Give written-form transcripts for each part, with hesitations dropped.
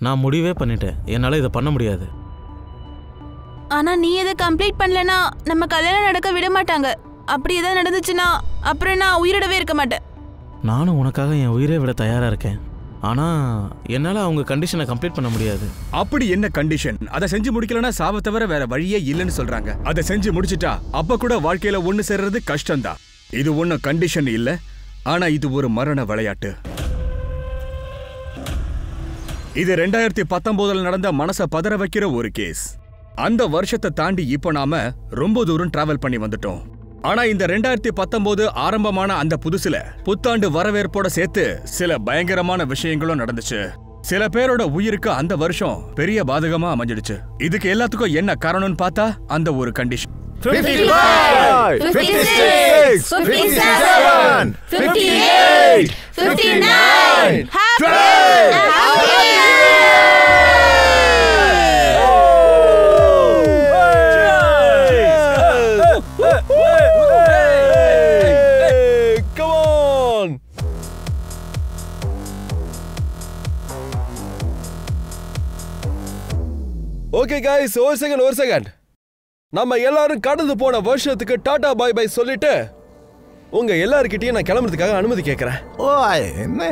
நான் முடிவே பண்ணிட்டேன். என்னால இதை பண்ண முடியாது. ஆனா நீ இதை கம்ப்ளீட் பண்ணலனா நம்ம கல்யாணம் நடக்க விட மாட்டாங்க. அப்படி ஏதாவது நடந்துச்சுன்னா அப்புறம் நான் உயிரோடவே இருக்க மாட்டேன். நானும் உனக்காக என் உயிரை விட தயாரா இருக்கேன். ஆனா என்னால அவங்க கண்டிஷனை கம்ப்ளீட் பண்ண முடியாது. அப்படி என்ன கண்டிஷன்? அதை செஞ்சு முடிக்கலனா சாவ தவிர வேற வழியே இல்லைன்னு சொல்றாங்க. அதை செஞ்சு முடிச்சிட்டா அப்ப கூட வாழ்க்கையில ஒண்ணு சேர்றது கஷ்டம்தான். இது ஒன்னும் கண்டிஷன் இல்ல, ஆனா இது ஒரு மரண விளையாட்டு. இது 2019 நடந்த மனச பதற வைக்கிற ஒரு கேஸ். அந்த வருஷத்தை தாண்டி இப்ப நாம ரொம்ப தூரம் டிராவல் பண்ணி வந்துட்டோம். ஆனா இந்த 2019 ஆரம்பமான அந்த புதுசுல புத்தாண்டு வரவேற்போட சேர்த்து சில பயங்கரமான விஷயங்களும் நடந்துச்சு. சில பேரோட உயிருக்கு அந்த வருஷம் பெரிய பாதகமா அமைஞ்சிடுச்சு. இதுக்கு எல்லாத்துக்கும் என்ன காரணம்னு பார்த்தா அந்த ஒரு கண்டிஷன். 55, 56, 57, 58, 59, ஓகே गाइस, ஒரு செகண்ட். நம்ம எல்லாரும் கடந்து போன வருஷத்துக்கு டாடா பாய் பாய் சொல்லிட்டு உங்க எல்லார்கிட்டயும் நான் கிளம்புறதுக்காக அனுமதி கேக்குறேன். ஓ என்ன?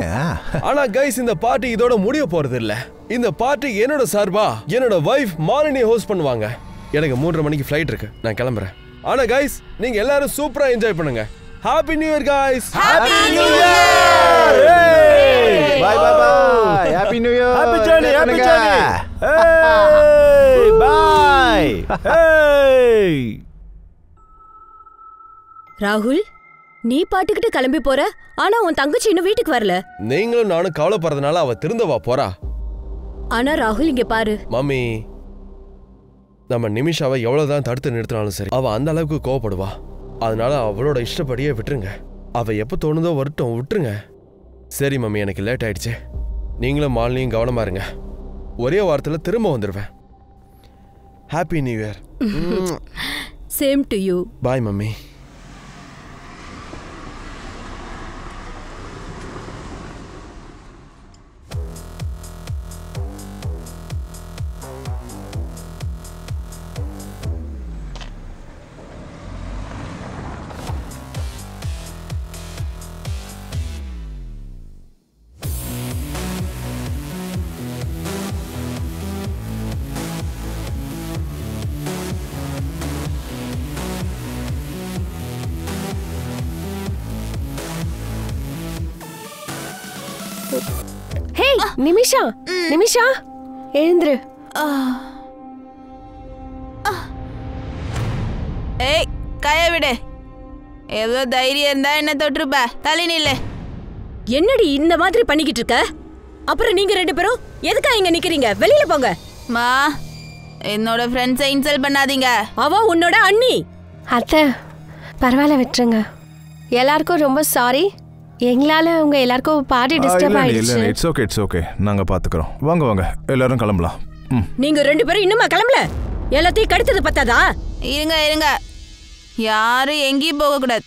ஆனா गाइस, இந்த பார்ட்டி இதோட முடிய போறது இல்ல. இந்த பார்ட்டி என்னோட சார்பா என்னோட வைஃப் மாலினி ஹோஸ்ட் பண்ணுவாங்க. எனக்கு 3:30 மணிக்கு ஃளைட் இருக்கு, நான் கிளம்புறேன். ஆனா गाइस, நீங்க எல்லாரும் சூப்பரா என்ஜாய் பண்ணுங்க. Happy new year guys. Happy new year. Bye bye bye. Happy new year. Happy journey, happy journey. Hey, bye. Hey. ராகுல், நீ பாட்டுக்கிட்டு கிளம்பி போற, ஆனா உன் தங்கச்சி இன்னும் வீட்டுக்கு வரல. நீங்களும் நானும் கவலைப்படுறதுனால அவ திருந்தவா போறா. ஆனா ராகுல், இங்க பாரு. மம்மி, நம்ம நிமிஷாவை எவ்வளவுதான் தடுத்து நிறுத்தினாலும் சரி, அவ அந்த அளவுக்கு கோவப்படுவா. அதனால அவளோட இஷ்டப்படியே விட்டுருங்க. அவ எப்ப தோணுதோ வரட்டும், விட்டுருங்க. சரி மம்மி, எனக்கு லேட் ஆயிடுச்சு. நீங்களும் மாலினியும் கவனமா இருங்க. ஒரே வாரத்துல திரும்ப வந்துடுவேன். Happy new year. Same to you. Bye mummy. Hey Nimisha, Nimisha எழுந்துரு. ஏய், கைய விடு. ஏதோ தைரியம் இருந்தா என்ன தொட்டுருப்ப. தள்ளி நில்லு. என்னடி இந்த மாதிரி பண்ணிக்கிட்டு இருக்க? அப்புறம் நீங்க 2 பேரும் எதுக்கா இங்க நிக்கிறீங்க? வெளியில போங்க. மா, என்னோட ஃப்ரெண்ட்ஸை இன்சல்ட் பண்ணாதீங்க. அவ உன்னோட அண்ணி. அத்தை, பரவாயில்ல விட்டுருங்க. எல்லாருக்கும் ரொம்ப சாரி. எங்களால உங்க எல்லாருக்கும் பார்ட்டி டிஸ்டர்ப் ஆயிடுச்சு. இல்ல, இட்ஸ் ஓகே, இட்ஸ் ஓகே. நாங்க பாத்துக்கறோம். வாங்க வாங்க, எல்லாரும் கிளம்பலாம். நீங்க 2 பேரும் இன்னுமா கிளம்பல? எல்லாத்தையும் கடுத்தது பத்தாதா? இருங்க. யாரும் எங்கேயும் போக கூடாது.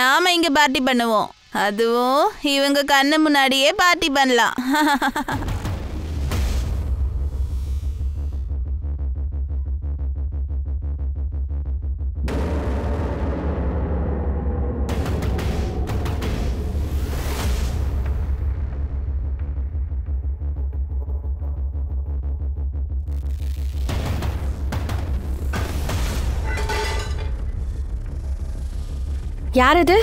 நாம இங்க பார்ட்டி பண்ணுவோம். அதுவும் இவங்க கண்ணு முன்னாடியே பார்ட்டி பண்ணலாம். யார் இது?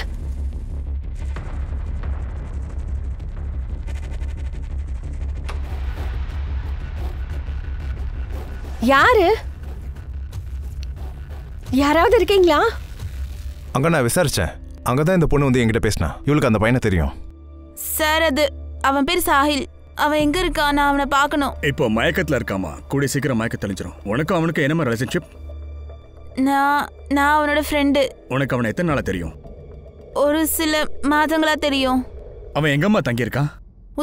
யாரு? யாராவது இருக்கீங்களா? அங்க நான் விசாரிச்சேன். அங்கதான் இந்த பொண்ணு வந்து என்கிட்ட பேசினா. இவளுக்கு அந்த பையனை தெரியும். சார், அது அவன் பேர் சாஹில். அவன் எங்க இருக்கான்? நான் அவனை பார்க்கணும். இப்போ மயக்கத்துல இருக்காமா. கூடிய சீக்கிரம் மயக்க தெளிஞ்சிரும். உனக்கும் அவனுக்கு என்ன ரிலேஷன்ஷிப்? நான் அவனோட ஃப்ரெண்டு. உனக்கு அவனை எத்தனை நாளா தெரியும்? ஒரு சில மாதங்களா தெரியும். அவன் எங்கம்மா தங்கியிருக்கான்?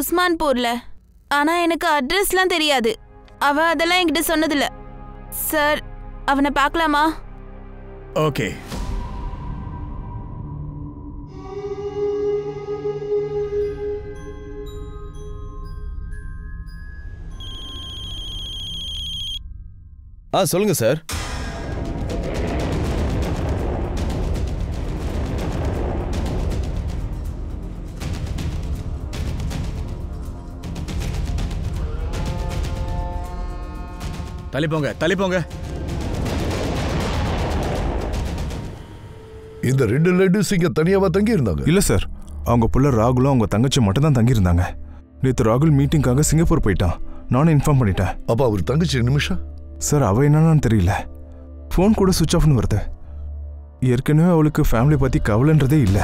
உஸ்மான்பூர்ல. ஆனா எனக்கு அட்ரஸ்லாம் தெரியாது. அவன் அதெல்லாம் என்கிட்ட சொன்னதில்ல. சார், அவனை பார்க்கலாமா? ஓகே. சொல்லுங்க சார். தள்ளிப்போங்க. இந்த 2 லேடிஸ் இங்க தனியாவா தங்கி இருந்தாங்க? இல்ல சார், அவங்க புள்ள ராகுலும் அவங்க தங்கச்சி மட்டும் தான் தங்கி இருந்தாங்க. நேற்று ராகுல் மீட்டிங்காக சிங்கப்பூர் போயிட்டான். நானும் இன்ஃபார்ம் பண்ணிட்டேன். அப்ப அவர் தங்கச்சி நிமிஷா? சார், அவ என்னன்னு தெரியல. ஃபோன் கூட சுவிட்ச் ஆஃப்னு வருது. ஏற்கனவே அவளுக்கு ஃபேமிலி பத்தி கவலைன்றதே இல்ல.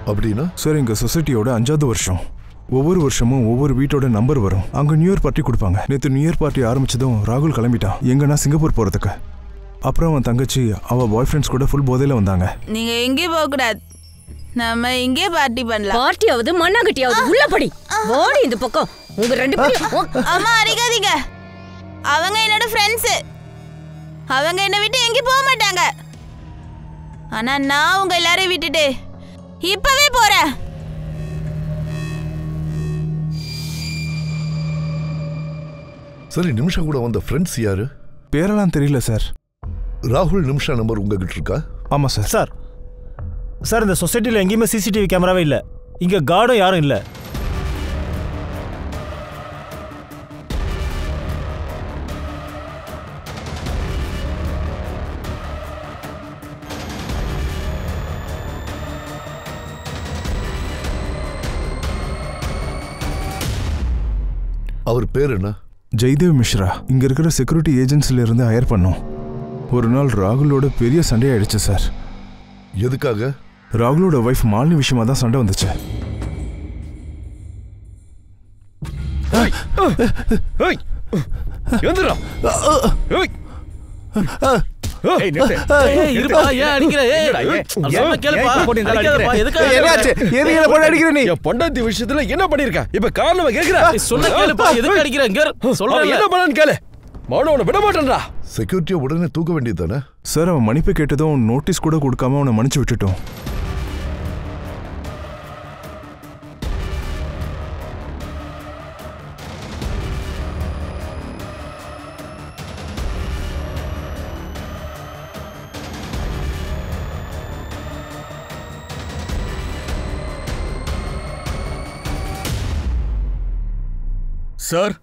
அப்படின்னா சார், எங்க சொசைட்டியோட 5வது வருஷம். ஒவ்வொரு வருஷமும் ஒவ்வொரு வீட்டோட நம்பர் வரும். அங்க நியூ இயர் பார்ட்டி கொடுப்பாங்க. நேற்று நியூ இயர் பார்ட்டி ஆரம்பிச்சதும் ராகுல் கிளம்பிட்டான். எங்கன்னா சிங்கப்பூர் போறதுக்கு. அப்புறம் அவன் தங்கச்சி அவ பாய் ஃப்ரெண்ட்ஸ் கூட ஃபுல் போதையில வந்தாங்க. நீங்க எங்கேயும் போக கூடாது, நம்ம இங்கே பார்ட்டி பண்ணலாம். பார்ட்டியாவது மண்ணாங்கட்டியாவது உள்ள படி. ஓடி இந்த பக்கம். உங்க 2 பேரும் அம்மா அடிக்காதீங்க. அவங்க என்னோட ஃப்ரெண்ட்ஸ். அவங்க என்ன விட்டு எங்கேயும் போக மாட்டாங்க. ஆனா நான் உங்க எல்லாரையும் விட்டுட்டு இப்பவே போறேன். சரி, நிமிஷா கூட வந்த ஃப்ரெண்ட்ஸ் யாரு? பேரெல்லாம் தெரியல சார். ராகுல் நிமிஷா நம்பர் உங்ககிட்ட இருக்கா? ஆமா சார். சார், இந்த சொசைட்டியில் எங்கேயுமே சிசிடிவி கேமராவே இல்லை. இங்கே கார்டும் யாரும் இல்லை. அவர் பேர் என்ன? ஜெய்தேவ் மிஸ்ரா. இங்க இருக்கிற செக்யூரிட்டி ஏஜென்சில இருந்து ஹயர் பண்ணோம். ஒரு நாள் ராகுலோட பெரிய சண்டை ஆயிடுச்சு சார். எதுக்காக? ராகுலோட வைஃப் மாலினி விஷயமா தான் சண்டை வந்துச்சு. பொண்டாட்டி விஷயத்துல என்ன பண்ணிருக்க? இப்ப காரணமா கேக்குற? சொல்ல கேளுப்பா. எதுக்கு அடிக்கிறேங்க? சொல்றேன் என்ன பண்ணான்னு கேளு. மௌனவனை விட மாட்டேன்றா. செக்யூரிட்டியை உடனே தூக்க வேண்டியதானே? சார், அவன் மன்னிப்பு கேட்டதும் நோட்டீஸ் கூட கொடுக்காம அவனை மன்னிச்சு விட்டுட்டோம். சார்,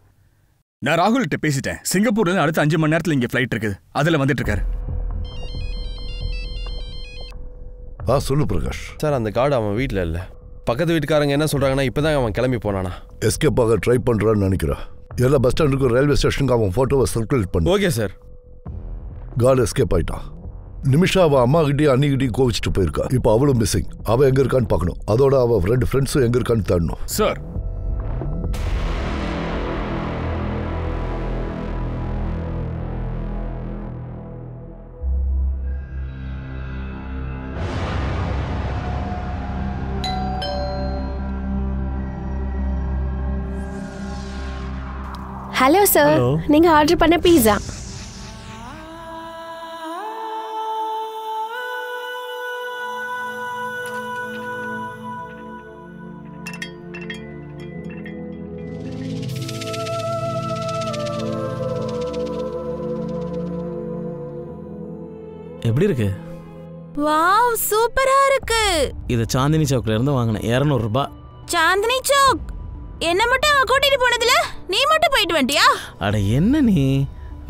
நான் ராகுல்கிட்ட பேசிட்டேன். சிங்கப்பூர்ல அடுத்த 5 மணி நேரத்துல இங்க ஃப்ளைட் இருக்குது. அதுல வந்துட்டு இருக்காரு. சொல்லு பிரகாஷ். சார், அந்த கார்டு அவன் வீட்டில் இல்லை. பக்கத்து வீட்டுக்காரங்க என்ன சொல்றாங்கன்னா இப்பதான் அவன் கிளம்பி போனானா. எஸ்கேப் ஆக ட்ரை பண்றான்னு நினைக்கிறேன். எல்லா பஸ் ஸ்டாண்டுக்கும் ரயில்வே ஸ்டேஷனுக்கு அவன் போட்டோவை சர்க்குலேட் பண்ணு. Okay sir. கார்டு எஸ்கேப் ஆயிட்டான். நிமிஷா அவ அம்மா கிட்டே அன்னிக்கிட்டையும் கோவிச்சுட்டு போயிருக்கா. இப்போ அவளும் மிஸ்ஸிங். அவ எங்க இருக்கான்னு பார்க்கணும். அதோட அவ 2 ஃப்ரெண்ட்ஸும் எங்க இருக்கான்னு தேடணும். சார், ஹலோ சார், நீங்க ஆர்டர் பண்ண பீஸா. எப்படி இருக்கு? வாவ், சூப்பரா இருக்கு. இது சாந்தினி சவுக்ல இருந்து வாங்கினேன். 200 ரூபாய். சாந்தினி சௌக்? என்ன மட்டும் அவன் கூட்டிட்டு போனதுல நீ மட்டும் போயிட்டு வந்துட்டியா? அட என்ன நீ?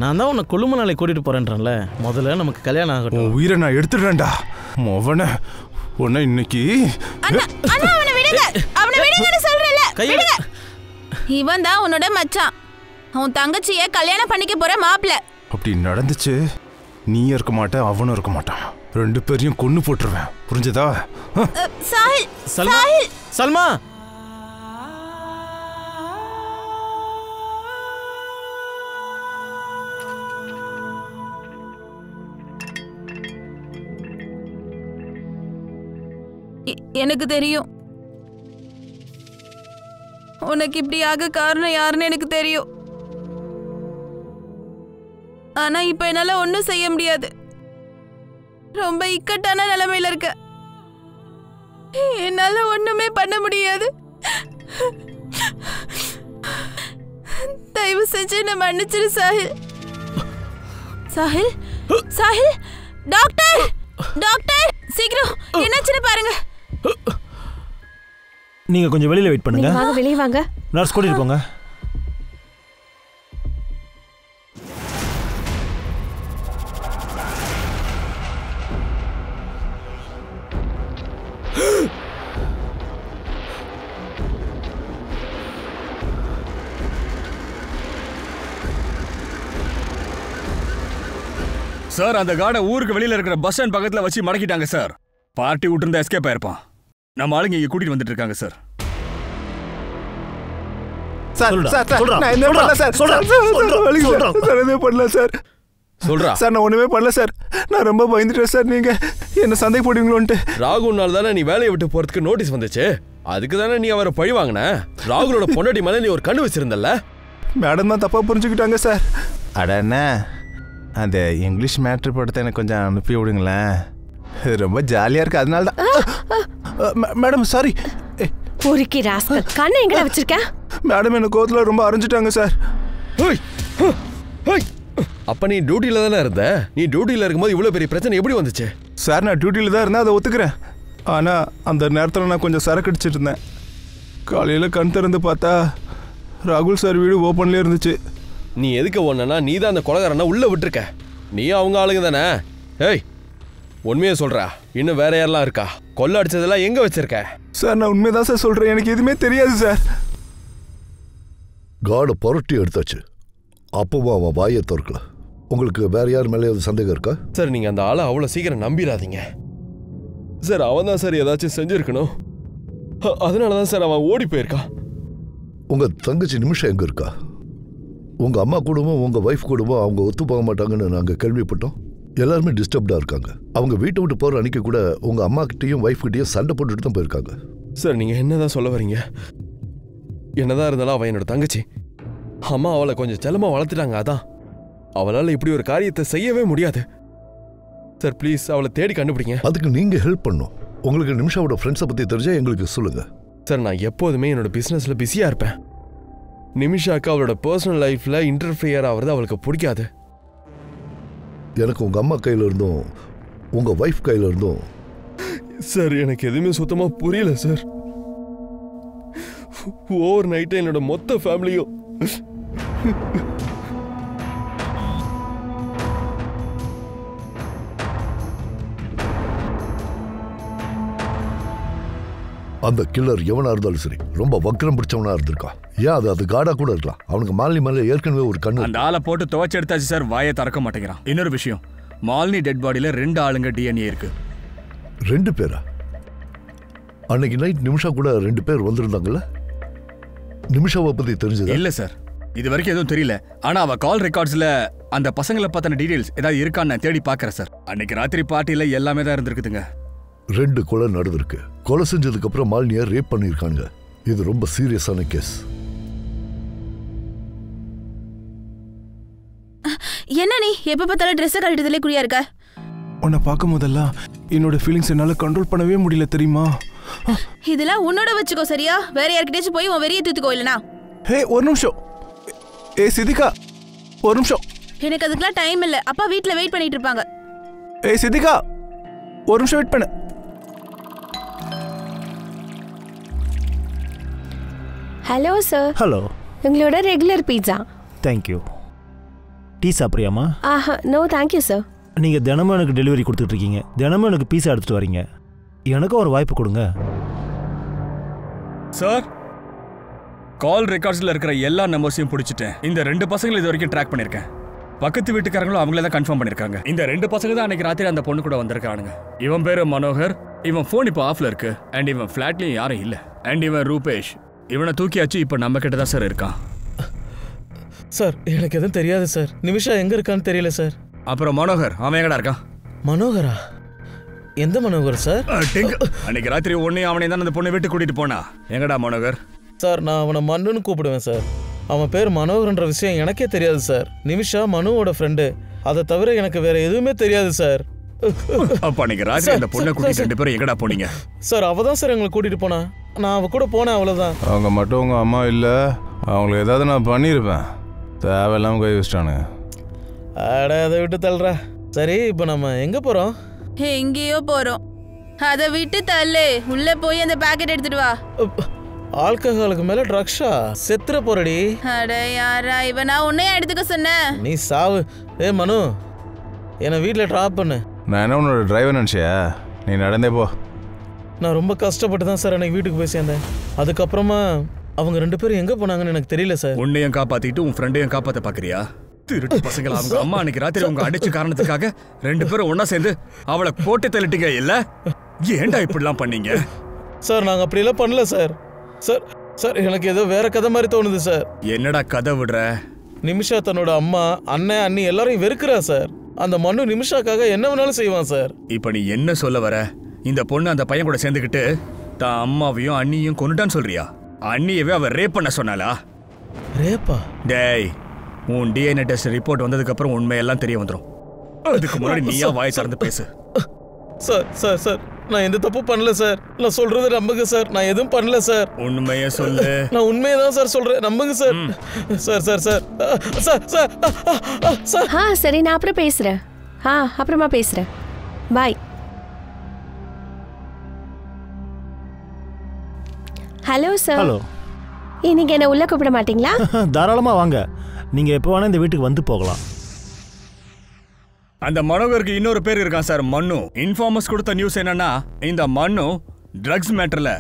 நான் தான் உன்னை கொழும்பு கூட்டிட்டு போறேன்றேன்ல. முதல்ல நமக்கு கல்யாணம் ஆகட்டும். உயிரை நான் எடுத்துடுறேன்டா. மொவன உன்னை இன்னைக்கு. அண்ணா, அவனை விடுங்க. அவனை விடுங்கன்னு சொல்றேன்ல. விடுங்க. இவன் தான் உன்னோட மச்சான். அவன் தங்கச்சியை கல்யாணம் பண்ணிக்க போற மாப்பிள்ள. அப்படி நடந்துச்சு, நீ இருக்க மாட்ட, அவனும் இருக்க மாட்டான். 2 பேரையும் கொன்னு போட்டுருவேன். புரிஞ்சதா? சாஹில், சல்மா, சல்மா. எனக்கு தெரியும். உனக்கு இப்படி ஆக காரணம் யாருன்னு எனக்கு தெரியும். ஆனா இப்ப என்னால ஒன்னும் செய்ய முடியாது. ரொம்ப இக்கட்டான நிலைமையில இருக்க. என்னால ஒண்ணுமே பண்ண முடியாது. தயவு செஞ்சு என்ன மன்னிச்சிரு சாஹில். சாஹில் சாஹில் டாக்டர் டாக்டர் சீக்கிரம் என்னாச்சுன்னு பாருங்க. நீங்க கொஞ்சம் வெளியில வெயிட் பண்ணுங்க. வாங்க வெளிய வாங்க. நர்ஸ் கூட்டிட்டு போங்க. சார் அந்த கார்டை ஊருக்கு வெளியில இருக்கிற பஸ் ஸ்டாண்ட் பக்கத்துல வச்சு மடக்கிட்டாங்க சார். பார்ட்டி விட்டு எஸ்கேப் ஆயிருப்பான். நம்ம ஆளுங்க இங்க கூட்டிட்டு வந்துட்டு இருக்காங்க சார். நான் ஒண்ணுமே பண்ணல சார். நான் ரொம்ப பயந்துட்டேன் சார். நீங்க என்ன சந்தேக போடுவீங்களோன்ட்டு. ராகுல்னால தானே நீ வேலையை விட்டு போறதுக்கு நோட்டீஸ் வந்துச்சு. அதுக்கு தானே நீ அவரை பழி வாங்கின. ராகுலோட பொண்டாட்டி மேல நீ ஒரு கண்ணு வச்சிருந்தல்ல. மேடம் தான் தப்பா புரிஞ்சுக்கிட்டாங்க சார். அட என்ன அந்த இங்கிலீஷ் மேட்ரு படத்தை எனக்கு கொஞ்சம் அனுப்பி விடுங்களேன். ரொம்ப ஜாலியா இருக்கு. அதனால தான் மேடம் சாரி. பொறுக்கி ராஸ்கல் கண்ணை எங்கடா வச்சிருக்க? மேடம் என்ன கோவத்துல ரொம்ப அரைஞ்சிட்டாங்க சார். அப்ப நீ டியூட்டில தானே இருந்த. நீ டியூட்டில இருக்கும்போது இவ்வளவு பெரிய பிரச்சனை எப்படி வந்துச்சு? சார் நான் டியூட்டில தான் இருந்தேன், அதை ஒத்துக்கிறேன். ஆனா அந்த நேரத்தில் நான் கொஞ்சம் சரக்கு அடிச்சிட்டு இருந்தேன். காலையில கண் திறந்து பார்த்தா ராகுல் சார் வீடு ஓப்பன்லேயே இருந்துச்சு. நீ எதுக்கு ஒன்னா நீ தான் அந்த கொலகாரனை உள்ள விட்டுருக்க. நீ அவங்க ஆளுங்க தானே. ஏய் உண்மையை சொல்றா. இன்னும் வேற யாரெல்லாம் இருக்கா? கொள்ள அடிச்சதெல்லாம் எங்க வச்சிருக்க? சார் நான் உண்மைதான் சார் சொல்றேன். எனக்கு எதுவுமே தெரியாது சார். காடை புரட்டி எடுத்தாச்சு. அப்பவும் அவன் வாயை திறக்கல. உங்களுக்கு வேற யார் மேலே சந்தேகம் இருக்கா? சார் நீங்க அந்த ஆளை அவ்வளோ சீக்கிரம் நம்பிடாதீங்க சார். அவன் தான் சார் ஏதாச்சும் செஞ்சிருக்கணும். அதனால தான் சார் அவன் ஓடி போயிருக்கான். உங்க தங்கச்சி நிமிஷம் எங்க இருக்கா? உங்க அம்மா குடும்பம் உங்க ஒய்ஃப் குடும்பம் அவங்க ஒத்து போக மாட்டாங்கன்னு நாங்கள் கேள்விப்பட்டோம். எல்லாருமே டிஸ்டர்ப்டா இருக்காங்க. அவங்க வீட்டை விட்டு போற அன்னைக்கு கூட உங்க அம்மா கிட்டையும் ஒய்ஃப் கிட்டையும் சண்டை போட்டுட்டு தான் போயிருக்காங்க. சார் நீங்க என்னதான் சொல்ல வரீங்க? என்னதான் இருந்தாலும் அவன் என்னோட தங்கச்சி. அம்மா அவளை கொஞ்சம் செல்லமா வளர்த்துட்டாங்க. அதான் அவளால் இப்படி ஒரு காரியத்தை செய்யவே முடியாது. சார் ப்ளீஸ் அவளை தேடி கண்டுபிடிங்க. அதுக்கு நீங்க ஹெல்ப் பண்ணும். உங்களுக்கு நிமிஷாவோட ஃப்ரெண்ட்ஸை பத்தி தெரிஞ்சா எங்களுக்கு சொல்லுங்க. சார் நான் எப்போதுமே என்னோட பிசினஸ்ல பிஸியா இருப்பேன். நிமிஷாக்கு அவளோட பர்சனல் லைஃப்ல இன்டர்ஃபியர் ஆகிறது அவளுக்கு பிடிக்காது. எனக்கு உங்க அம்மா கையில இருந்தும் உங்க ஒய்ஃப் கையில இருந்தும் சார் எனக்கு எதுவுமே சுத்தமா புரியல சார். ஓவர் நைட்டு என்னோட மொத்த ஃபேமிலியும் அந்த கில்லர் எவனா இருந்தாலும் சரி ரொம்ப வக்ரம் பிடிச்சவனா இருந்திருக்கான். ஏன் அது காடா கூட இருக்கலாம். அவனுக்கு மாலினி மேல ஏற்கனவே ஒரு கண்ணு. அந்த ஆளை போட்டு துவைச்சு எடுத்தாச்சு சார். வாயை திறக்க மாட்டேங்கிறான். இன்னொரு விஷயம், மாலினி டெட் பாடியில 2 ஆளுங்க டிஎன்ஏ இருக்கு. 2 பேரா? அன்னைக்கு நைட் நிமிஷா கூட 2 பேர் வந்திருந்தாங்கல்ல. நிமிஷாவை பத்தி தெரிஞ்சது இல்ல சார். இது வரைக்கும் எதுவும் தெரியல. ஆனா அவ கால் ரெக்கார்ட்ஸ்ல அந்த பசங்களை பத்தின டீடைல்ஸ் ஏதாவது இருக்கான்னு நான் தேடி பாக்குறேன் சார். அன்னைக்கு ராத்திரி பார்ட்டியில எல்லாமே தான் இருந்திருக்குதுங்க. 2 கொலை நடந்திருக்கு. கொலை செஞ்சதுக்கு அப்புறம் மாலினியை ரேப் பண்ணிருக்காங்க. இது ரொம்ப சீரியஸான கேஸ். என்ன நீ எப்ப பார்த்தாலும் ட்ரெஸ் கழட்டதுல குறியா இருக்க? உன்னை பார்க்கும் போதெல்லாம் என்னோட ஃபீலிங்ஸ் என்னால கண்ட்ரோல் பண்ணவே முடியல தெரியுமா? இதெல்லாம் உன்னோட வச்சுக்கோ சரியா? வேற யார்கிட்டயாச்சும் போய் உன் வெறிய தூத்துக்கோ இல்லனா. ஹே ஒரு நிமிஷம். சிதிகா ஒரு நிமிஷம். எனக்கு அதுக்கெல்லாம் டைம் இல்ல. அப்பா வீட்ல வெயிட் பண்ணிட்டு இருப்பாங்க. சிதிகா ஒரு நிமிஷம் வெயிட் பண்ணு. Hello sir. ஹலோ. உங்களோட ரெகுலர் பீட்சா. தேங்க்யூ. டீ சாப்பிட்றியாமா? No thank you sir. நீங்கள் தினமும் எனக்கு டெலிவரி கொடுத்துட்டு இருக்கீங்க. தினமும் எனக்கு பீஸா எடுத்துகிட்டு வரீங்க. எனக்கும் ஒரு வாய்ப்பு கொடுங்க சார். கால் ரெக்கார்ட்ஸில் இருக்கிற எல்லா நம்பர்ஸையும் பிடிச்சிட்டேன். இந்த 2 பசங்களை இது வரைக்கும் ட்ராக் பண்ணியிருக்கேன். பக்கத்து வீட்டுக்காரங்களும் அவங்களே தான் கன்ஃபார்ம் பண்ணியிருக்காங்க. இந்த 2 பசங்க தான் அன்னைக்கு ராத்திரி அந்த பொண்ணு கூட வந்திருக்கானுங்க. இவன் பேரு மனோகர். இவன் ஃபோன் இப்போ ஆஃப்ல இருக்கு. அண்ட் இவன் ஃப்ளாட்லேயும் யாரும் இல்லை. அண்ட் இவன் ரூபேஷ். இவனை தூக்கியாச்சு இப்போ நம்ம கிட்ட தான் சார் இருக்கான். சார் எனக்கு எதுவும் தெரியாது சார். நிமிஷா எங்க இருக்கான்னு தெரியல சார். அப்புறம் மனோகர் அவன் எங்கடா இருக்கான்? மனோகரா? எந்த மனோகர் சார்? அன்னைக்கு ராத்திரி ஒன்னையும் அவனை தான் அந்த பொண்ணை விட்டு கூட்டிட்டு போனா. எங்கடா மனோகர்? சார் நான் அவனை மண்ணுன்னு கூப்பிடுவேன் சார். அவன் பேர் மனோகர்ன்ற விஷயம் எனக்கே தெரியாது சார். நிமிஷா மனுவோட ஃப்ரெண்டு. அதை தவிர எனக்கு வேற எதுவுமே தெரியாது சார். அப்ப அன்னைக்கு ராத்திரி அந்த பொண்ணை கூட்டிட்டு 2 பேரும் எங்கடா போனீங்க? சார் அவ தான் சார் எங்களை கூட்டிட்டு போனா. நான் அவ கூட போனேன் அவ்வளவுதான். அவங்க மட்டும் உங்க அம்மா இல்லை. அவங்களுக்கு ஏதாவது நான் பண்ணியிருப்பேன். தேவையில்லாமல் கை வச்சிட்டானுங்க. அட அதை விட்டு தள்ளுறா. சரி இப்போ நம்ம எங்க போறோம்? எங்கேயோ போறோம். அதை விட்டு தள்ளு. உள்ள போய் அந்த பாக்கெட் எடுத்துட்டு வா. ஆல்கஹாலுக்கு மேல ட்ரக்ஸா? செத்துற போறடி. அட யாரா இவன்? நான் உன்னையா எடுத்துக்க சொன்னேன்? நீ சாவு. மனு, என்னை வீட்டில் ட்ராப் பண்ணு. நான் என்ன உன்னோட டிரைவர் நினச்சியா? நீ நடந்தே போ. நான் ரொம்ப கஷ்டப்பட்டு தான் சார் எனக்கு வீட்டுக்கு போய் சேர்ந்தேன். அதுக்கப்புறமா அவங்க 2 பேரும் எங்க போனாங்கன்னு எனக்கு தெரியல சார். உன்னையும் காப்பாத்திட்டு உன் ஃப்ரெண்டையும் காப்பாத்த பாக்குறியா? திருட்டு பசங்களா. அவங்க அம்மா அன்னைக்கு ராத்திரி உங்க அடிச்ச காரணத்துக்காக 2 பேரும் ஒன்னா சேர்ந்து அவளை போட்டு தள்ளிட்டீங்க இல்ல? ஏன்டா இப்படிலாம் பண்ணீங்க? சார் நாங்க அப்படியெல்லாம் பண்ணல சார். சார் சார் எனக்கு ஏதோ வேற கதை மாதிரி தோணுது சார். என்னடா கதை விடுற? நிமிஷா தன்னோட அம்மா, அண்ணன், அண்ணி எல்லாரையும் வெறுக்கிறா சார். அந்த மண்ணு நிமிஷாக்காக என்ன வேணாலும் செய்வான் சார். இப்ப நீ என்ன சொல்ல வர? இந்த பொண்ணு அந்த பையன் கூட சேர்ந்துக்கிட்டு தான் அம்மாவையும் அண்ணியும் கொன்னுட்டான்னு சொல்றியா? அண்ணியவே அவ ரேப் பண்ண சொன்னாலா? ரேப்பா? டேய், உன் டிஎன்ஏ டெஸ்ட் ரிப்போர்ட் வந்ததுக்கு அப்புறம் உண்மையெல்லாம் தெரிய வந்துடும். அதுக்கு முன்னாடி நீயா வாய் திறந்து பேசு. சார் சார் சார் நான் எந்த தப்பு பண்ணல சார். நான் சொல்றதை நம்புங்க சார். நான் எதுவும் பண்ணல சார். உண்மையை சொல்லு. நான் உண்மையை தான் சார் சொல்றேன். நம்புங்க sir. Sir sir sir sir sir sir. சரி நான் அப்புறம் பேசுறேன். அப்புறமா பேசுறேன். பாய். Hello sir. ஹலோ. இன்னைக்கு என்ன உள்ள கூப்பிட மாட்டீங்களா? தாராளமா வாங்க. நீங்க எப்போ வேணா இந்த வீட்டுக்கு வந்து போகலாம். அந்த மனோகருக்கு இன்னொரு பேர் இருக்கான் சார், மண்ணு. இன்ஃபார்மர்ஸ் கொடுத்த நியூஸ் என்னன்னா, இந்த மண்ணு ட்ரக்ஸ் மேட்டர்ல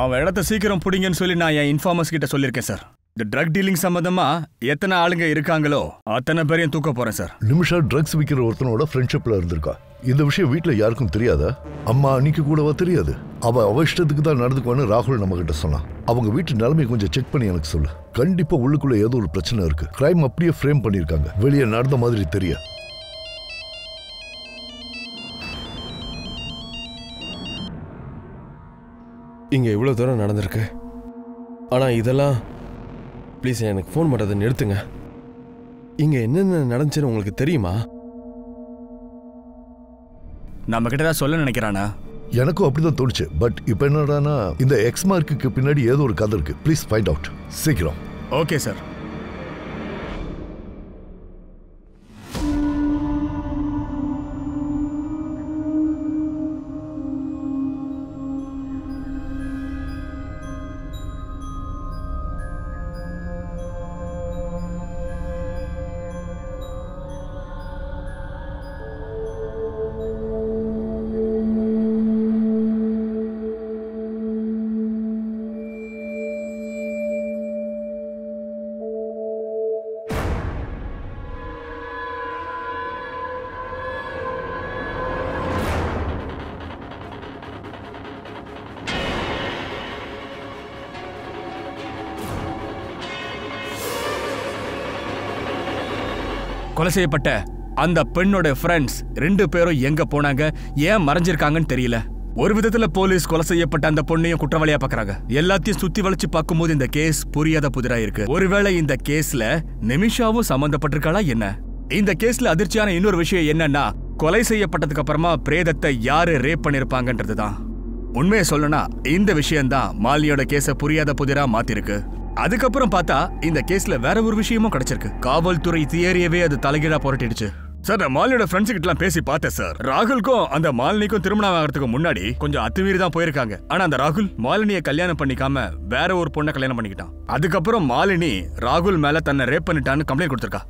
அவன் இடத்த சீக்கிரம் பிடிங்கன்னு சொல்லி நான் என் இன்ஃபார்மர்ஸ் கிட்ட சொல்லியிருக்கேன் சார். இந்த ட்ரக் டீலிங் சம்பந்தமா எத்தனை ஆளுங்க இருக்காங்களோ அத்தனை பேரையும் தூக்க போறேன் சார். நிமிஷா ட்ரக்ஸ் விற்கிற ஒருத்தனோட ஃப்ரெண்ட்ஷிப்ல இருந்திருக்கா. இந்த விஷயம் வீட்டுல யாருக்கும் தெரியாதா? அம்மா அன்னைக்கு கூடவா தெரியாது? அவ இஷ்டத்துக்கு தான் நடந்துக்குவான்னு ராகுல் நம்ம கிட்ட சொன்னான். அவங்க வீட்டு நிலைமையை கொஞ்சம் செக் பண்ணி எனக்கு சொல்லு. கண்டிப்பா உள்ளுக்குள்ள ஏதோ ஒரு பிரச்சனை இருக்கு. கிரைம் அப்படியே ஃப்ரேம் பண்ணிருக்காங்க. வெளியே நடந்த மாதிரி தெரிய. இங்க இவ்வளவு தூரம் நடந்திருக்கு. ஆனா இதெல்லாம் ப்ளீஸ் எனக்கு ஃபோன் பண்றதை நிறுத்துங்க. இங்க என்னென்ன நடந்துச்சுன்னு உங்களுக்கு தெரியுமா? நம்ம கிட்ட தான் சொல்ல நினைக்கிறானா? எனக்கும் அப்படிதான் தோணுச்சு. பட் இப்போ என்னடானா, இந்த எக்ஸ் மார்க்குக்கு பின்னாடி ஏதோ ஒரு கதை இருக்கு. ப்ளீஸ் ஃபைண்ட் அவுட் சீக்கிரம். Okay sir. கொலை செய்யப்பட்ட அந்த பெண்ணோட ஃப்ரெண்ட்ஸ் 2 பேரும் எங்க போனாங்க, ஏன் மறைஞ்சிருக்காங்கன்னு தெரியல. ஒரு விதத்துல போலீஸ் கொலை செய்யப்பட்ட அந்த பொண்ணையும் குற்றவாளியா பாக்குறாங்க. எல்லாத்தையும் சுத்தி வளைச்சு பார்க்கும்போது இந்த கேஸ் புரியாத புதிரா இருக்கு. ஒருவேளை இந்த கேஸ்ல நிமிஷாவும் சம்பந்தப்பட்டிருக்காளா என்ன? இந்த கேஸ்ல அதிர்ச்சியான இன்னொரு விஷயம் என்னன்னா, கொலை செய்யப்பட்டதுக்கு அப்புறமா பிரேதத்தை யாரு ரேப் பண்ணிருப்பாங்கன்றதுதான். உண்மையை சொல்லணும்னா இந்த விஷயம்தான் மாலினியோட கேஸ புரியாத புதிரா மாத்திருக்கு. அதுக்கப்புறம் பார்த்தா இந்த கேஸ்ல வேற ஒரு விஷயமும் கிடைச்சிருக்கு. காவல்துறை தியரியவே அது தலைகீழா புரட்டிடுச்சு. சார், நான் மாலினியோட ஃப்ரெண்ட்ஸ் கிட்டலாம் பேசி பார்த்தேன் சார். ராகுலுக்கும் அந்த மாலினிக்கும் திருமணம் ஆகிறதுக்கு முன்னாடி கொஞ்சம் அத்துமீறி தான் போயிருக்காங்க. ஆனா அந்த ராகுல் மாலினியை கல்யாணம் பண்ணிக்காம வேற ஒரு பொண்ணை கல்யாணம் பண்ணிக்கிட்டான். அதுக்கப்புறம் மாலினி ராகுல் மேல தன்னை ரேப் பண்ணிட்டான்னு கம்ப்ளைண்ட் கொடுத்திருக்கா.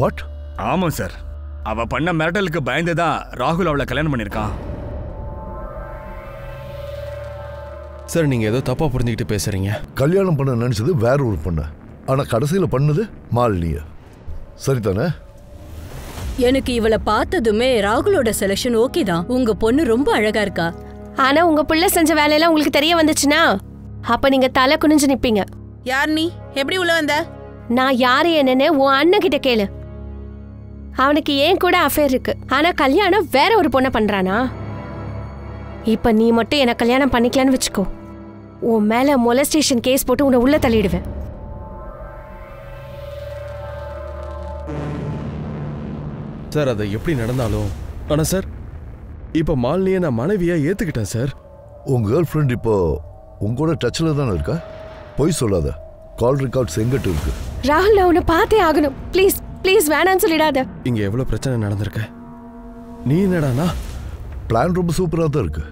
வாட்? ஆமா சார். அவ பண்ண மிரட்டலுக்கு பயந்துதான் ராகுல் அவளை கல்யாணம் பண்ணிருக்கான். சார், நீங்க ஏதோ தப்பா புரிஞ்சுக்கிட்டு பேசுறீங்க. கல்யாணம் பண்ண நினைச்சது வேற ஒரு பொண்ணு, ஆனா கடைசியில பண்ணது மாலினிய. சரிதானே? எனக்கு இவளை பார்த்ததுமே ராகுலோட செலக்ஷன் ஓகே தான். உங்க பொண்ணு ரொம்ப அழகா இருக்கா. ஆனா உங்க புள்ள செஞ்ச வேலையெல்லாம் உங்களுக்கு தெரிய வந்துச்சுன்னா அப்ப நீங்க தலை குனிஞ்சு நிப்பீங்க. யார் நீ? எப்படி உள்ள வந்த? நான் யாரு என்னன்னு உன் அண்ணன் கிட்ட கேளு. அவனுக்கு ஏன் கூட அஃபேர் இருக்கு. ஆனா கல்யாணம் வேற ஒரு பொண்ணை பண்றானா? இப்ப நீ மட்டும் என்ன கல்யாணம் பண்ணிக்கலான்னு வச்சுக்கோ, உன் மேல மொலஸ்டேஷன் கேஸ் போட்டு உன்னை உள்ள தள்ளிடுவேன். சார், அது எப்படி நடந்தாலும் ஆனா சார், இப்ப மாலினியை நான் மனைவியா ஏத்துக்கிட்டேன் சார். உங்க கேர்ள் ஃப்ரெண்ட் இப்போ உங்களோட டச்ல தானே இருக்கா? பொய் சொல்லாத. கால் ரெக்கார்ட்ஸ் எங்கிட்ட இருக்கு. ராகுல், நான் உன்னை பார்த்தே ஆகணும். ப்ளீஸ் ப்ளீஸ் வேணான்னு சொல்லிடாத. இங்க எவ்வளவு பிரச்சனை நடந்திருக்கு. நீ என்னடானா? பிளான் ரொம்ப சூப்பரா தான் இருக்கு.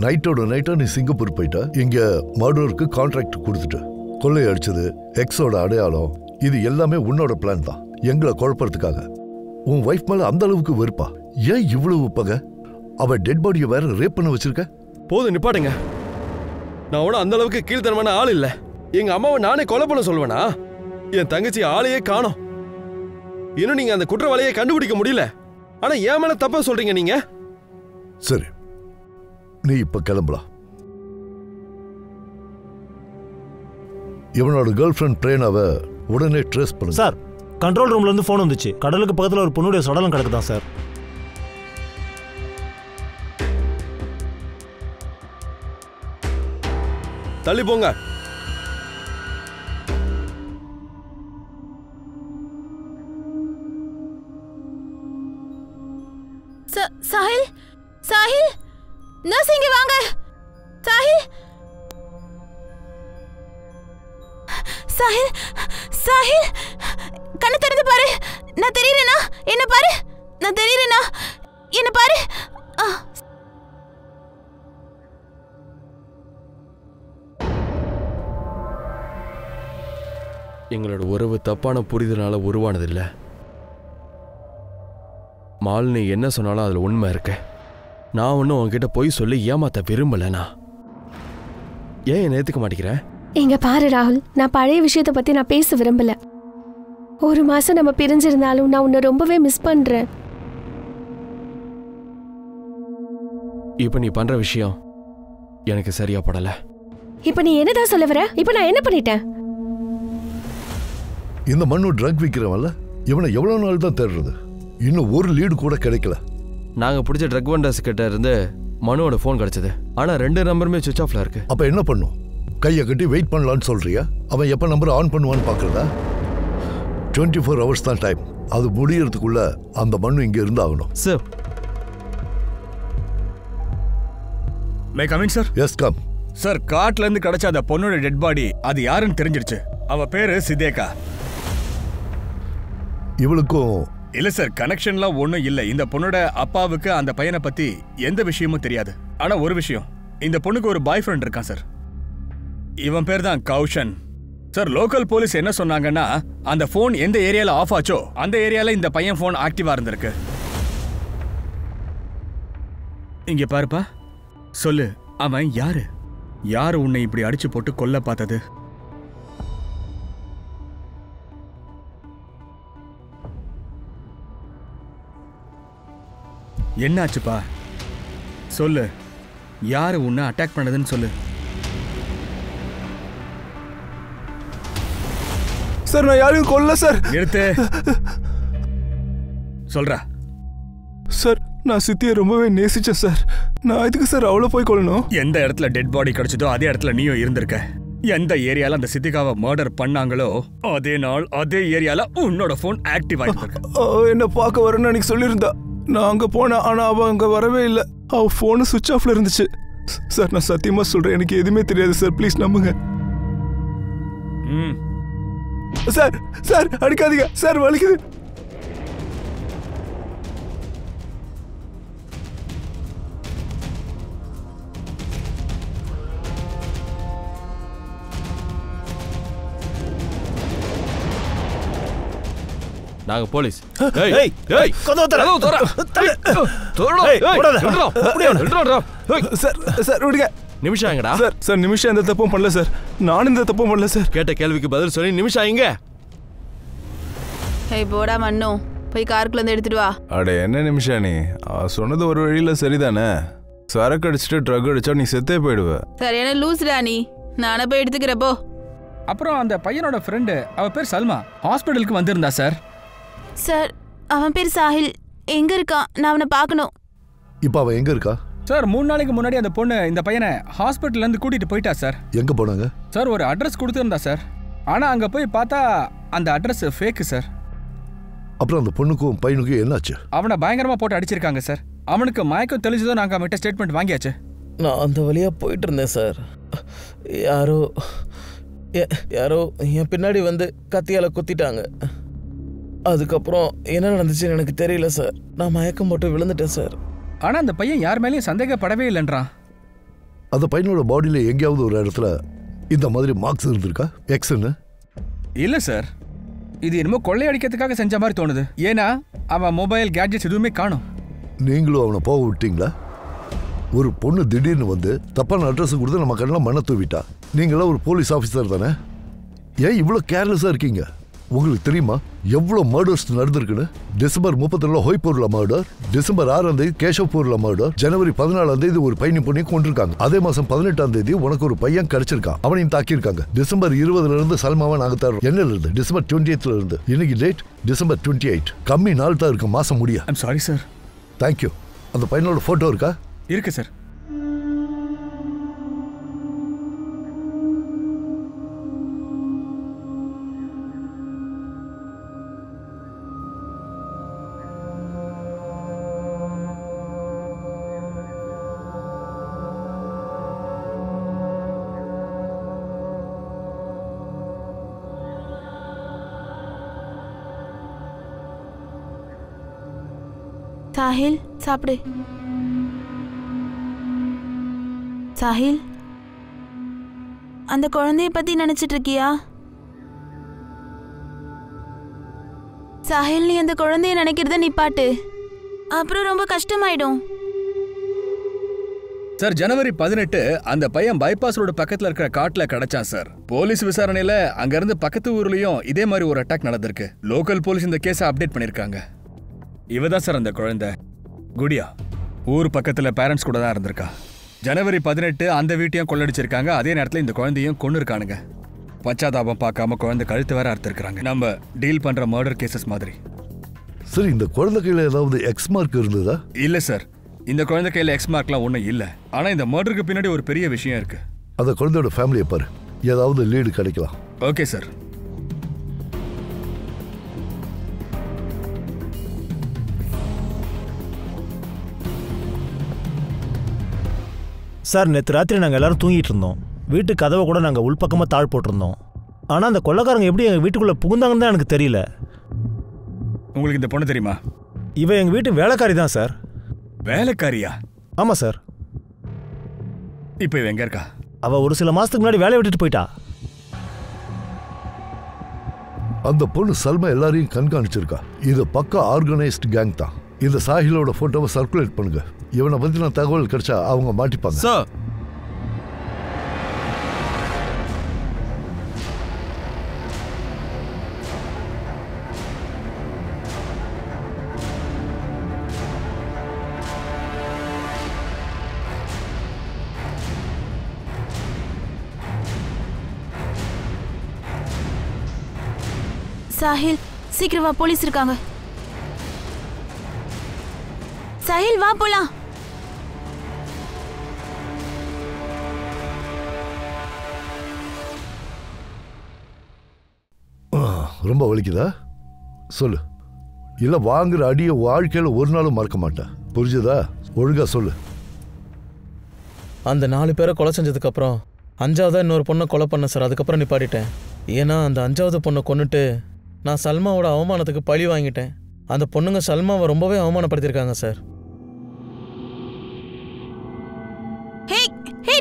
நைட்டோட நைட்டா நீ சிங்கப்பூர் போயிட்ட. இங்க மர்டருக்கு கான்ட்ராக்ட் கொடுத்துட்ட. கொள்ளை அடிச்சது, எக்ஸோட அடையாளம், இது எல்லாமே உன்னோட பிளான் தான். எங்களை குழப்பறதுக்காக. உன் வைஃப் மேல அந்த அளவுக்கு வெறுப்பா? ஏன் இவ்வளவு பகை? அவ டெட் பாடியை வேற ரேப் பண்ண வச்சிருக்க. போதும் நிப்பாட்டுங்க. நான் உன அந்த அளவுக்கு கீழ்த்தனமான ஆள் இல்ல. எங்க அம்மாவை நானே கொலை பண்ண சொல்லுவேனா? என் தங்கச்சி ஆளையே காணோம். இன்னும் நீங்க அந்த குற்றவாளியை கண்டுபிடிக்க முடியல. ஆனா ஏன் மேல தப்பா சொல்றீங்க நீங்க? சரி, நீ இப்ப கிளம்பலாம். இவனோட கேர்ள் ஃப்ரெண்ட் பிரேனாவை உடனே ட்ரேஸ் பண்ணுங்க. சார், கண்ட்ரோல் ரூம்ல இருந்து போன் வந்துச்சு. கடலுக்கு பக்கத்துல ஒரு பொண்ணுடைய சடலம் கிடக்குதான் சார். தள்ளி போங்க. சாஹில், சாஹில், நர்ஸ் இங்க வாங்க. சாஹில், சாஹில், சாஹில், கண்ணு திறந்து பாரு. நான் தெரியறேனா? என்ன பாரு. நான் தெரியறேனா? என்ன பாரு. எங்களோட உறவு தப்பான புரிதலால உருவானதில்லை. மாலினி என்ன சொன்னாலும் அதுல உண்மை இருக்கு. நான் ஒன்னும் உன்கிட்ட போய் சொல்லி ஏமாத்த விரும்பலனா. ஏன் என்ன ஏத்துக்க மாட்டேங்கிறேன்? இங்க பாரு ராகுல், நான் பழைய விஷயத்தை பத்தி நான் பேச விரும்பல. ஒரு மாசம் நம்ம பிரிஞ்சிருந்தாலும் நான் உன்னை ரொம்பவே மிஸ் பண்றேன். இப்ப நீ பண்ற விஷயம் எனக்கு சரியா படல. இப்ப நீ என்னதான் சொல்ல வர? இப்ப நான் என்ன பண்ணிட்டேன்? இந்த மண்ணு ட்ரக் விற்கிறவன்ல, இவனை எவ்வளவு நாள் தான் தேடுறது? இன்னும் ஒரு லீடு கூட கிடைக்கல. நாங்க பிடிச்ச ட்ரக் வெண்டர்ஸ் கிட்ட இருந்து மனுவோட போன் கிடைச்சது. ஆனா 2 நம்பருமே சுவிட்ச் ஆஃப்ல இருக்கு. அப்ப என்ன பண்ணும்? கையை கட்டி வெயிட் பண்ணலான்னு சொல்றியா? அவன் எப்ப நம்பர் ஆன் பண்ணுவான்னு பாக்குறதா? 24 hours தான் டைம். அது முடியறதுக்குள்ள அந்த மண்ணு இங்க இருந்தாகணும். Sir, may coming sir. Yes come. Sir, காட்ல இருந்து கிடைச்ச அந்த பொண்ணோட டெட் பாடி அது யாருன்னு தெரிஞ்சிருச்சு. அவ பேரு சிதேகா. இவளுக்கும் இல்ல சார், கனெக்ஷன்லாம் ஒண்ணும் இல்ல. இந்த பொண்ணோட அப்பாவுக்கு அந்த பையனை பத்தி எந்த விஷயமும் தெரியாது. ஆனா ஒரு விஷயம், இந்த பொண்ணுக்கு ஒரு பாய் ஃப்ரெண்ட் இருக்கான் சார். இவன் பேர் தான் கௌஷன். சார், லோக்கல் போலீஸ் என்ன சொன்னாங்கன்னா, அந்த போன் எந்த ஏரியால ஆஃப் ஆச்சோ அந்த ஏரியால இந்த பையன் போன் ஆக்டிவா இருந்திருக்கு. இங்க பாருப்பா, சொல்லு, அவன் யாரு? யாரு உன்னை இப்படி அடிச்சு போட்டு கொல்ல பார்த்தது? என்னாச்சுப்பா சொல்லு. யாரு உன்னை அட்டாக் பண்ணதுன்னு சொல்லு. சார், நான் யாரையும் கொல்ல சார். நிறுத்து. சொல்றா. சார், நான் சித்தியை ரொம்பவே நேசிச்சேன் சார். நான் இதுக்கு சார் அவ்வளோ போய் கொள்ளணும்? எந்த இடத்துல டெட் பாடி கிடைச்சதோ அதே இடத்துல நீயும் இருந்திருக்க. எந்த ஏரியால அந்த சித்திகாவை மர்டர் பண்ணாங்களோ அதே நாள் அதே ஏரியால உன்னோட போன் ஆக்டிவ் ஆயிருக்கு. என்ன பார்க்க வரேன்னு அன்னைக்கு சொல்லியிருந்தா. நான் அங்க போனேன், ஆனா அவ அங்க வரவே இல்லை. அவ போனு சுவிட்ச் ஆஃப்ல இருந்துச்சு. சார், நான் சத்தியமா சொல்றேன், எனக்கு எதுவுமே தெரியாது சார். ப்ளீஸ் நம்புங்க. சார், சார் அடிக்காதீங்க சார், வலிக்குது. நாங்க போலீஸ். நிமிஷம் எங்கடா? சார், சார் நிமிஷம் எந்த தப்பும் பண்ணல சார். நானும் இந்த தப்பும் பண்ணல சார். கேட்ட கேள்விக்கு பதில் சொல்லி நிமிஷம் எங்க? ஹே போடா மண்ணு, போய் காருக்குள்ள வந்து எடுத்துட்டு வா. அட என்ன நிமிஷம், நீ சொன்னது ஒரு வழியில சரிதானே? சரக்கு அடிச்சுட்டு ட்ரக் அடிச்சா நீ செத்தே போயிடுவ. சரியான லூஸ்டா நீ. நானே போய் எடுத்துக்கிறப்போ. அப்புறம் அந்த பையனோட ஃப்ரெண்டு, அவ பேர் சல்மா, ஹாஸ்பிட்டலுக்கு வந்திருந்தா சார். சார், அவன் பேர் சாஹில். எங்க இருக்கான்? நான் அவனை பார்க்கணும். இப்ப அவன் எங்க இருக்கா? சார், 3 நாளைக்கு முன்னாடி அந்த பொண்ணு இந்த பையனை ஹாஸ்பிட்டல்ல இருந்து கூட்டிட்டு போயிட்டா சார். எங்க போனாங்க சார்? ஒரு அட்ரஸ் கொடுத்துருந்தா சார். ஆனா அங்க போய் பார்த்தா அந்த அட்ரஸ் ஃபேக் சார். அப்புறம் அந்த பொண்ணுக்கும் பையனுக்கும் என்னாச்சு? அவனை பயங்கரமா போட்டு அடிச்சிருக்காங்க சார். அவனுக்கு மயக்கம் தெளிஞ்சதோ நாங்க அவன்கிட்ட ஸ்டேட்மெண்ட் வாங்கியாச்சு. நான் அந்த வழியா போயிட்டு இருந்தேன் சார். யாரோ யாரோ என் பின்னாடி வந்து கத்தியால் குத்திட்டாங்க. அதுக்கப்புறம் என்ன நடந்துச்சுன்னு எனக்கு தெரியல சார். நான் மயக்கம் போட்டு விழுந்துட்டேன் சார். ஆனால் அந்த பையன் யார் மேலேயும் சந்தேகப்படவே இல்லைன்றான். அந்த பையனோட பாடியில் எங்கேயாவது ஒரு இடத்துல இந்த மாதிரி மார்க்ஸ் இருந்திருக்கா? எக்ஸ்ன்னு இல்லை சார். இது என்னமோ கொள்ளையடிக்கிறதுக்காக செஞ்ச மாதிரி தோணுது. ஏன்னா அவன் மொபைல் கேட்ஜெட்ஸ் எதுவுமே காணும். நீங்களும் அவனை போக விட்டீங்களா? ஒரு பொண்ணு திடீர்னு வந்து தப்பான அட்ரஸ் கொடுத்து நம்ம கண்ணெல்லாம் மண்ணை தூவிட்டா. நீங்களாம் ஒரு போலீஸ் ஆஃபீஸர் தானே? ஏன் இவ்வளோ கேர்லெஸ்ஸாக இருக்கீங்க? உங்களுக்கு தெரியுமா எவ்வளோ மர்டர்ஸ் நடந்திருக்குன்னு? டிசம்பர் 32 ஹொய்பூர்ல மர்டர், டிசம்பர் 6 கேஷவ்பூர்ல மர்டர், ஜனவரி 14 ஒரு பையனை பொண்ணை கொண்டிருக்காங்க. அதே மாசம் 18 உனக்கு ஒரு பையன் கிடைச்சிருக்கான், அவனையும் தாக்கியிருக்காங்க. டிசம்பர் 20 சல்மாவை நாங்க தரோம். என்னல இருந்து? டிசம்பர் 28 இருந்து. இன்னைக்கு டேட் டிசம்பர் 28. கம்மி நாள் தான் இருக்கு மாசம் முடிய. I'm sorry sir. தேங்க்யூ. அந்த பையனோட போட்டோ இருக்கா? இருக்கு சார். சாஹில் சாப்பிடு. சாஹில், அந்த குழந்தைய பத்தி நினைச்சிட்டு இருக்கியா? சாஹில், நீ அந்த குழந்தைய நினைக்கிறத நிப்பாட்டு, அப்புறம் ரொம்ப கஷ்டமாயிடும். சார், ஜனவரி 18 அந்த பையன் பைபாஸ் ரோடு பக்கத்துல இருக்கிற காட்டுல கிடைச்சான் சார். போலீஸ் விசாரணையில அங்க இருந்து பக்கத்து ஊர்லயும் இதே மாதிரி ஒரு அட்டாக் நடந்திருக்கு. லோக்கல் போலீஸ் இந்த கேஸை அப்டேட் பண்ணிருக்காங்க. இவதான் சார் அந்த குழந்தை குடியா. ஊர் பக்கத்துல பேரண்ட்ஸ் கூட தான் இருந்திருக்கா. ஜனவரி 18 அந்த வீட்டையும் கொள்ளடிச்சிருக்காங்க. அதே நேரத்தில் இந்த குழந்தையும் கொண்டு இருக்கானுங்க. பச்சாதாபம் பார்க்காம குழந்தை கழுத்து வேற அறுத்திருக்காங்க. நம்ம டீல் பண்ற மர்டர் கேசஸ் மாதிரி. சரி, இந்த குழந்தை கையில ஏதாவது எக்ஸ் மார்க் இருந்ததா? இல்ல சார், இந்த குழந்தை கையில எக்ஸ் மார்க்லாம் ஒன்றும் இல்ல. ஆனா இந்த மர்டருக்கு பின்னாடி ஒரு பெரிய விஷயம் இருக்கு. அந்த குழந்தையோட ஃபேமிலியை பாரு, ஏதாவது லீடு கிடைக்கலாம். Okay sir. சார், நேற்று ராத்திரி நாங்கள் எல்லாரும் தூங்கிட்டு இருந்தோம். வீட்டு கதவை கூட நாங்கள் உள்பக்கமாக தாழ் போட்டிருந்தோம். ஆனால் அந்த கொள்ளைக்காரங்க எப்படி எங்கள் வீட்டுக்குள்ளே புகுந்தாங்கன்னு தான் எனக்கு தெரியல. உங்களுக்கு இந்த பொண்ணு தெரியுமா? இவ எங்கள் வீட்டு வேலைக்காரி தான் சார். வேலைக்காரியா? ஆமாம் சார். இப்போ இவ எங்க இருக்கா? அவள் ஒரு சில மாதத்துக்கு முன்னாடி வேலையை விட்டுட்டு போயிட்டா. அந்த பொண்ணு சல்மா எல்லாரையும் கண்காணிச்சிருக்கா. இது பக்கா ஆர்கனைஸ்ட் கேங் தான். இந்த சாஹிலோட போட்டோவை சர்க்குலேட் பண்ணுங்க. இவனை பத்தின தகவல் கிடைச்சா அவங்க மாட்டிப்பாங்க. சார், சாஹில், சீக்கிரம் வா, போலீஸ் இருக்காங்க. சாஹில், வா போலாம். ரொம்ப வலிக்குதா? சொல்லு. இல்ல வாங்குற அடிய வாழ்க்கையில ஒரு நாளும் மறக்க மாட்டேன். புரிஞ்சுதா? ஒழுங்கா சொல்லு. அந்த 4 பேரை கொலை செஞ்சதுக்கு அப்புறம் 5ஆவதா இன்னொரு பொண்ணை கொலை பண்ண சார். அதுக்கப்புறம் நிப்பாட்டிட்டேன். ஏன்னா அந்த 5ஆவது பொண்ணை கொன்னுட்டு நான் சல்மாவோட அவமானத்துக்கு பழி வாங்கிட்டேன். அந்த பொண்ணுங்க சல்மாவை ரொம்பவே அவமானப்படுத்தியிருக்காங்க சார்.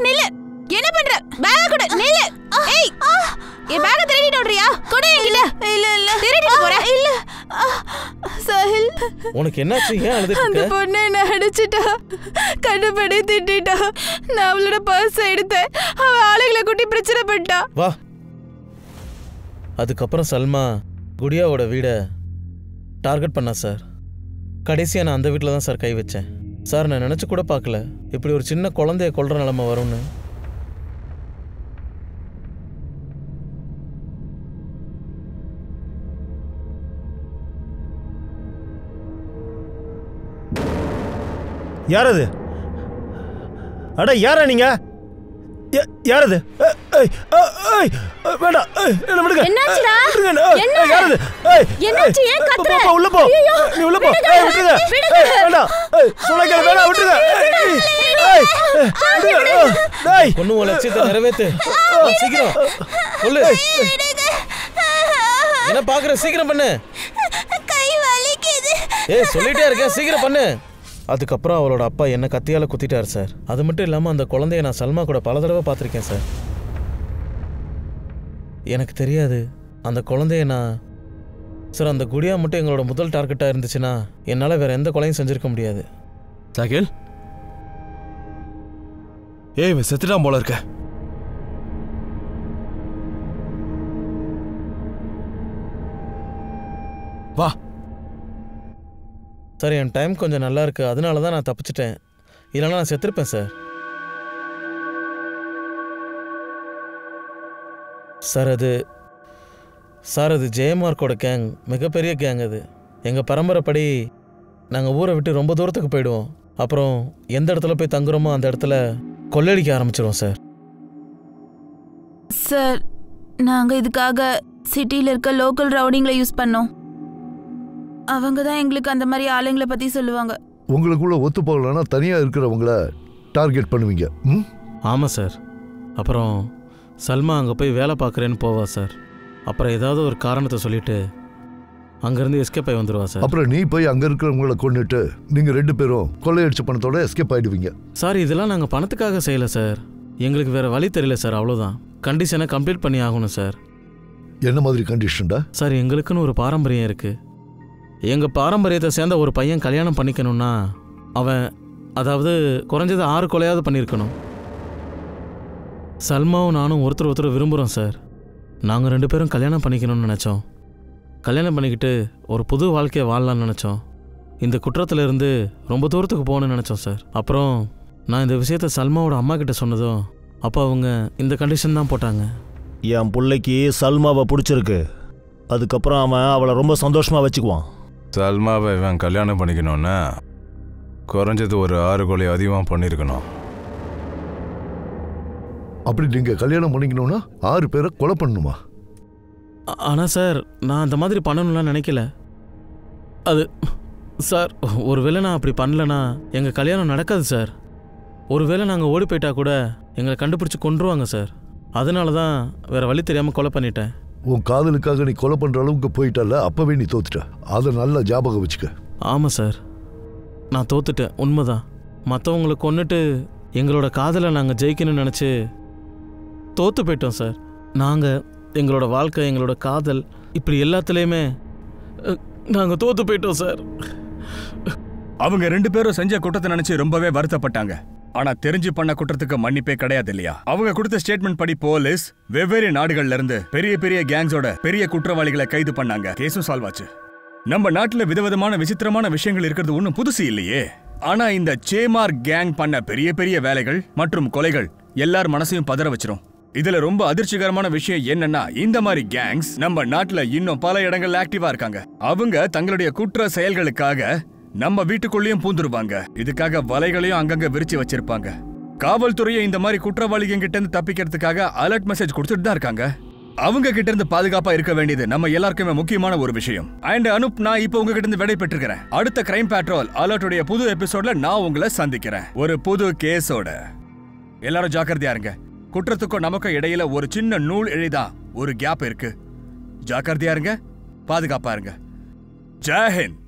நில்லு. என்ன பண்ற? பேக் கொடு. நில்லு. ஏய், என் பேக் திருடிட்டு ஓடுறியா? கொடு என்கிட்ட. இல்ல திருடிட்டு போற. இல்ல சாஹில், உனக்கு என்னாச்சு? ஏன் அழுதுட்டு அந்த இருக்க? பொண்ணு என்ன அடிச்சிட்டா, கண்டுபடி திட்டிட்டா. நான் அவளோட பர்ஸ் எடுத்தேன். அவ ஆளுகளை கூட்டி பிரச்சனை பண்ணிட்டா. வா. அதுக்கப்புறம் சல்மா குடியாவோட வீடை டார்கெட் பண்ணா சார். கடைசியாக நான் அந்த வீட்டில் தான் சார் கை வச்சேன். சார், நான் நினச்சி கூட பார்க்கல இப்படி ஒரு சின்ன குழந்தைய கொல்ற நிலைமை வரும்னு. யார் அது? அட, யாரா நீங்க? யாரது? வேண்டாம், என்ன விடுங்க. என்னாச்சுடா? என்ன? யாரது? என்னாச்சு? ஏன் கத்துற? உள்ள போ. நீ உள்ள போ. விட்டுங்க. வேண்டாம். சொன்னேன் வேண்டாம், விட்டுங்க. பொண்ணு உன் லட்சியத்தை நிறைவேத்து. சீக்கிரம் சொல்லு. என்ன பாக்குற? சீக்கிரம் பண்ணு. கை வலிக்குது. சொல்லிட்டே இருக்கேன், சீக்கிரம் பண்ணு. அதுக்கப்புறம் அவளோட அப்பா என்ன கத்தியால குத்திட்டார் சார். அது மட்டும் இல்லாமல் அந்த குழந்தைய நான் சல்மா கூட பல தடவை பார்த்துருக்கேன் சார். எனக்கு தெரியாது அந்த குழந்தைய நான் சார், அந்த குடியா மட்டும் எங்களோட முதல் டார்கெட்டாக இருந்துச்சுன்னா என்னால் வேற எந்த கொலையும் செஞ்சிருக்க முடியாது. சாகில், இவன் செத்துட்டான் போல இருக்க. வா சார், என் டைம் கொஞ்சம் நல்லா இருக்கு, அதனால தான் நான் தப்பிச்சிட்டேன். இல்லைன்னா நான் செத்துருப்பேன் சார். சார் அது ஜெயமார்க்கோட கேங், மிகப்பெரிய கேங் அது. எங்கள் பரம்பரைப்படி நாங்கள் ஊரை விட்டு ரொம்ப தூரத்துக்கு போயிடுவோம். அப்புறம் எந்த இடத்துல போய் தங்குறோமோ அந்த இடத்துல கொள்ளடிக்க ஆரம்பிச்சிருவோம் சார். சார், நாங்கள் இதுக்காக சிட்டியில் இருக்க லோக்கல் ரவுடிங்களை யூஸ் பண்ணோம். அவங்க தான் எங்களுக்கு அந்த மாதிரி ஆளுங்களை பற்றி சொல்லுவாங்க. உங்களுக்குள்ள ஒத்து போகலன்னா தனியாக இருக்கிறவங்கள டார்கெட் பண்ணுவீங்க. ஆமாம் சார். அப்புறம் சல்மா அங்கே போய் வேலை பார்க்குறேன்னு போவா சார். அப்புறம் ஏதாவது ஒரு காரணத்தை சொல்லிட்டு அங்கேருந்து எஸ்கேப் ஆகி வந்துடுவா சார். அப்புறம் நீ போய் அங்கே இருக்கிறவங்கள கொண்டுட்டு நீங்கள் 2 பேரும் கொள்ளையடிச்ச பணத்தோட எஸ்கேப் ஆகிடுவீங்க. சார், இதெல்லாம் நாங்கள் பணத்துக்காக செய்யலை சார். எங்களுக்கு வேறு வழி தெரியல சார், அவ்வளோதான். கண்டிஷனை கம்ப்ளீட் பண்ணி ஆகணும் சார். என்ன மாதிரி கண்டிஷன்டா? சார், எங்களுக்குன்னு ஒரு பாரம்பரியம் இருக்குது. எங்கள் பாரம்பரியத்தை சேர்ந்த ஒரு பையன் கல்யாணம் பண்ணிக்கணும்னா அவன் அதாவது குறைஞ்சது 6 கொலையாவது பண்ணியிருக்கணும். சல்மாவும் நானும் ஒருத்தர் விரும்புகிறோம் சார். நாங்கள் 2 பேரும் கல்யாணம் பண்ணிக்கணும்னு நினச்சோம். கல்யாணம் பண்ணிக்கிட்டு ஒரு புது வாழ்க்கையை வாழலான்னு நினச்சோம். இந்த குற்றத்திலேருந்து ரொம்ப தூரத்துக்கு போகணும்னு நினச்சோம் சார். அப்புறம் நான் இந்த விஷயத்த சல்மாவோட அம்மா கிட்ட சொன்னதும் அப்போ அவங்க இந்த கண்டிஷன் தான் போட்டாங்க. என் பிள்ளைக்கு சல்மாவை பிடிச்சிருக்கு, அதுக்கப்புறம் அவன் அவளை ரொம்ப சந்தோஷமாக வச்சுக்குவான். சல்மாவை இவன் கல்யாணம் பண்ணிக்கணும்னா குறைஞ்சது ஒரு 6 கொலை அதிகமாக பண்ணியிருக்கணும். அப்படி நீங்கள் கல்யாணம் பண்ணிக்கணும்னா 6 பேரை கொலை பண்ணணுமா? ஆனால் சார், நான் அந்த மாதிரி பண்ணணும்லாம் நினைக்கல. அது சார், ஒருவேளை நான் அப்படி பண்ணலன்னா எங்கள் கல்யாணம் நடக்காது சார். ஒருவேளை நாங்கள் ஓடி போயிட்டா கூட எங்களை கண்டுபிடிச்சி கொன்றுவாங்க சார். அதனால தான் வேறு வழி தெரியாமல் கொலை பண்ணிட்டேன். உன் காதலுக்காக நீ கொலை பண்ணுற அளவுக்கு போயிட்டல, அப்போவே நீ தோத்துட்ட. அதை நல்லா ஞாபகம் வச்சுக்க. ஆமாம் சார், நான் தோத்துட்டேன், உண்மைதான். மற்றவங்களை கொன்னுட்டு எங்களோட காதலை நாங்கள் ஜெயிக்கணும்னு நினச்சி தோற்று போயிட்டோம் சார். நாங்கள் எங்களோட வாழ்க்கை, எங்களோட காதல், இப்படி எல்லாத்துலேயுமே நாங்கள் தோற்று போயிட்டோம் சார். அவங்க 2 பேரும் செஞ்ச குற்றத்தை நினைச்சு ரொம்பவே வருத்தப்பட்டாங்க. ஆனா தெரிஞ்சு பண்ண குற்றத்துக்கு மன்னிப்பே கிடையாது இல்லையா? அவங்க கொடுத்த ஸ்டேட்மெண்ட் படி போலீஸ் வெவ்வேறு நாடுகள்ல இருந்து பெரிய பெரிய கேங்ஸோட பெரிய குற்றவாளிகளை கைது பண்ணாங்க. கேஸும் சால்வ் ஆச்சு. நம்ம நாட்டுல விதவிதமான விசித்திரமான விஷயங்கள் இருக்கிறது ஒன்றும் புதுசு இல்லையே. ஆனா இந்த சேமார் கேங் பண்ண பெரிய பெரிய வேலைகள் மற்றும் கொலைகள் எல்லார் மனசையும் பதற வச்சிரும். இதுல ரொம்ப அதிர்ச்சிகரமான விஷயம் என்னன்னா, இந்த மாதிரி கேங்ஸ் நம்ம நாட்டுல இன்னும் பல இடங்கள்ல ஆக்டிவா இருக்காங்க. அவங்க தங்களுடைய குற்ற செயல்களுக்காக நம்ம வீட்டுக்குள்ளேயும் பூந்துருவாங்க. இதுக்காக வலைகளையும் அங்கங்க விரிச்சு வச்சிருப்பாங்க. காவல்துறையை இந்த மாதிரி குற்றவாளிகள் கிட்ட இருந்து தப்பிக்கிறதுக்காக அலர்ட் மெசேஜ் கொடுத்துட்டு தான் இருக்காங்க. அவங்க கிட்ட இருந்து பாதுகாப்பா இருக்க வேண்டியது நம்ம எல்லாருக்குமே முக்கியமான ஒரு விஷயம். அண்ட் அனுப், நான் இப்போ உங்ககிட்ட இருந்து விடை பெற்றுக்கிறேன். அடுத்த கிரைம் பேட்ரோல் அலர்ட்டுடைய புது எபிசோட்ல நான் உங்களை சந்திக்கிறேன் ஒரு புது கேஸோட. எல்லாரும் ஜாக்கிரதையா இருங்க. குற்றத்துக்கும் நமக்கும் இடையில ஒரு சின்ன நூல் இழைதான் ஒரு கேப் இருக்கு. ஜாக்கிரதையா இருங்க, பாதுகாப்பா இருங்க. ஜெய் ஹிந்த்.